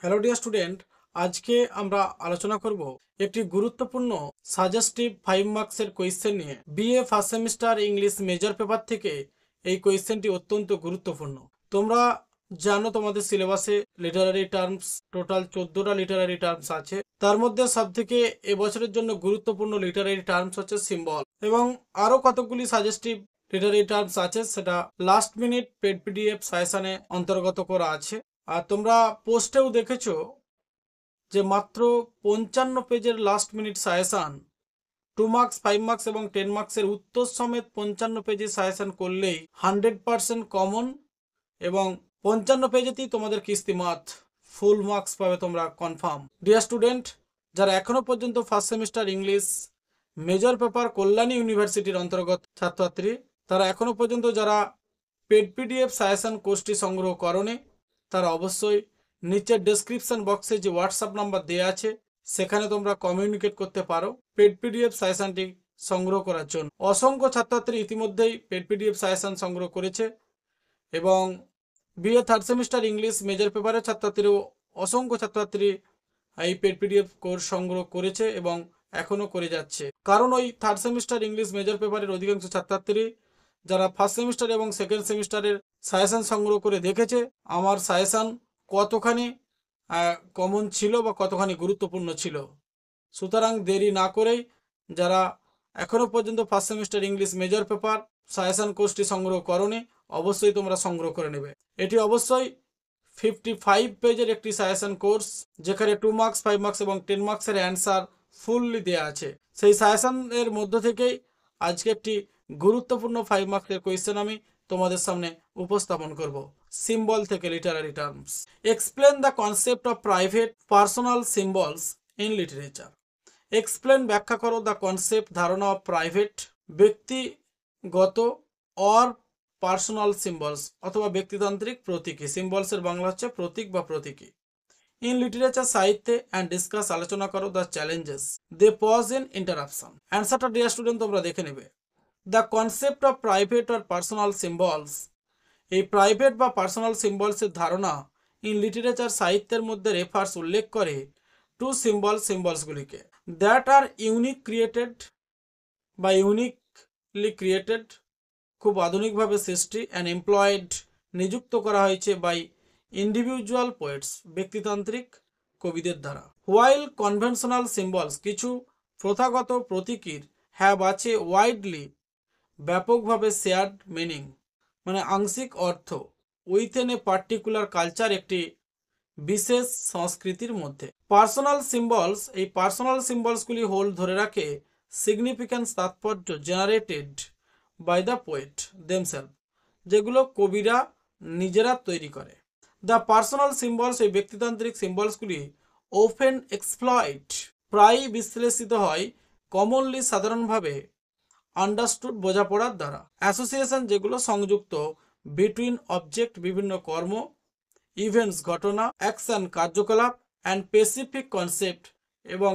Hello dear student, আজকে আমরা আলোচনা করব একটি গুরুত্বপূর্ণ সাজেস্টিভ 5 মার্কসের কোয়েশ্চেন নিয়ে। BA first semester English major paper থেকে এই কোয়েশ্চেনটি অত্যন্ত গুরুত্বপূর্ণ। তোমরা জানো তোমাদের সিলেবাসে লিটারারি টার্মস টোটাল 14টা লিটারারি টার্মস আছে। তার মধ্যে সবথেকে এবছরের জন্য গুরুত্বপূর্ণ লিটারারি টার্মস হচ্ছে সিম্বল, এবং আরও কতগুলি সাজেস্টিভ লিটারারি টার্মস আছে, সেটা লাস্ট মিনিট পেড পিডিএফ সাজেশনে অন্তর্গত করা আছে। আর তোমরা পোস্টেও দেখেছো যে মাত্র 55 পেজের last minute suggestion 2 marks 5 marks এবং 10 মার্কসের উত্তর সমেত 55 পেজের সাজেশন করলেই 100% কমন, এবং 55 পেজেতেই তোমাদের কিস্তিমাত ফুল মার্কস পাবে তোমরা কনফার্ম। ডিয়ার স্টুডেন্ট, যারা এখনো পর্যন্ত first semester English major paper Kalyani ইউনিভার্সিটির অন্তর্গত ছাত্রছাত্রী, তারা এখনো পর্যন্ত যারা পেড পিডিএফ সাজেশন কোর্সটি সংগ্রহ করনি, তারা অবশ্যই নিচের ডেসক্রিপশন বক্সে যে হোয়াটসঅ্যাপ নাম্বার দেওয়া আছে সেখানে তোমরা কমিউনিকেট করতে পারো পেড পিডিএফ সাজেশনটি সংগ্রহ করার জন্য। অসংখ্য ছাত্রছাত্রী ইতিমধ্যেই পেড পিডিএফ সাজেশন সংগ্রহ করেছে, এবং BA third semester English major পেপারের ছাত্রছাত্রীও অসংখ্য ছাত্রছাত্রী এই পেড পিডিএফ কোর্স সংগ্রহ করেছে এবং এখনও করে যাচ্ছে। কারণ ওই থার্ড সেমিস্টার ইংলিশ মেজর পেপারের অধিকাংশ ছাত্রছাত্রী যারা ফার্স্ট সেমিস্টার এবং সেকেন্ড সেমিস্টারের সাজেশন সংগ্রহ করে দেখেছে আমার সাজেশন কতখানি কমন ছিল বা কতখানি গুরুত্বপূর্ণ ছিল। সুতরাং দেরি না করেই যারা এখনও পর্যন্ত first semester English major paper suggestion কোর্সটি সংগ্রহ করনি, অবশ্যই তোমরা সংগ্রহ করে নেবে। এটি অবশ্যই 55 পেজের একটি সাজেশন কোর্স, যেখানে 2 মার্কস 5 মার্কস এবং 10 মার্কসের অ্যান্সার ফুললি দেওয়া আছে। সেই সাজেশনের মধ্য থেকেই আজকে একটি গুরুত্বপূর্ণ 5 মার্কসের কোয়েশ্চেন আমি তোমাদের সামনে উপস্থাপন করব। সিম্বল থেকে literary terms. Explain the concept of private personal symbols in literature. Explain ব্যাখ্যা করো দ্য কনসেপ্ট ধারণা অফ প্রাইভেট ব্যক্তিগত অর পার্সোনাল সিম্বলস অথবা ব্যক্তিতান্ত্রিক প্রতীকী। সিম্বলসের বাংলা হচ্ছে প্রতীক বা প্রতীকী। ইন লিটারেচার সাহিত্যে অ্যান্ড ডিসকাস আলোচনা করো the challenges they pose in interruption. অ্যান্সারটা ডিয়ার স্টুডেন্ট তোমরা দেখে নেবে। The concept of private or personal symbols, এই প্রাইভেট বা পার্সোনাল সিম্বলসের ধারণা ইন লিটারেচার সাহিত্যের মধ্যে রেফার্স উল্লেখ করে টু সিম্বলসগুলিকে দ্যাট আর ইউনিক ক্রিয়েটেড বা ইউনিকলি ক্রিয়েটেড, খুব আধুনিকভাবে সৃষ্টি, অ্যান্ড এমপ্লয়েড নিযুক্ত করা হয়েছে বাই ইন্ডিভিজুয়াল পোয়েটস ব্যক্তিতান্ত্রিক কবিদের দ্বারা। হোয়াইল কনভেনশনাল সিম্বলস, কিছু প্রথাগত প্রতীকীর হ্যাভ আছে ওয়াইডলি ব্যাপকভাবে শেয়ার্ড মিনিং, মানে আংশিক অর্থ, উইথিন এ পার্টিকুলার কালচার একটি বিশেষ সংস্কৃতির মধ্যে। পার্সোনাল সিম্বলস, এই পার্সোনাল সিম্বলসগুলি হোল্ড ধরে রাখে সিগনিফিক্যান্স তাৎপর্য generated by the poet themselves, যেগুলো কবিরা নিজেরা তৈরি করে। দ্য পার্সোনাল সিম্বলস, এই ব্যক্তিতান্ত্রিক সিম্বলসগুলি ওপেন এক্সপ্লয়েড, প্রায়ই বিশ্লেষিত হয় কমনলি সাধারণভাবে আন্ডারস্টুড বোঝাপড়ার দ্বারা। অ্যাসোসিয়েশন, যেগুলো সংযুক্ত বিটুইন অবজেক্ট বিভিন্ন কর্ম, ইভেন্টস ঘটনা, অ্যাকশন কার্যকলাপ, অ্যান্ড স্পেসিফিক কনসেপ্ট এবং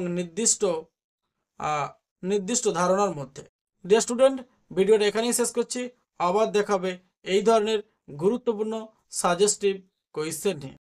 নির্দিষ্ট ধারণার মধ্যে। ডিয়ার স্টুডেন্ট, ভিডিওটা এখানেই শেষ করছি। আবার দেখাবে এই ধরনের গুরুত্বপূর্ণ সাজেস্টিভ কোয়েশ্চেন নিয়ে।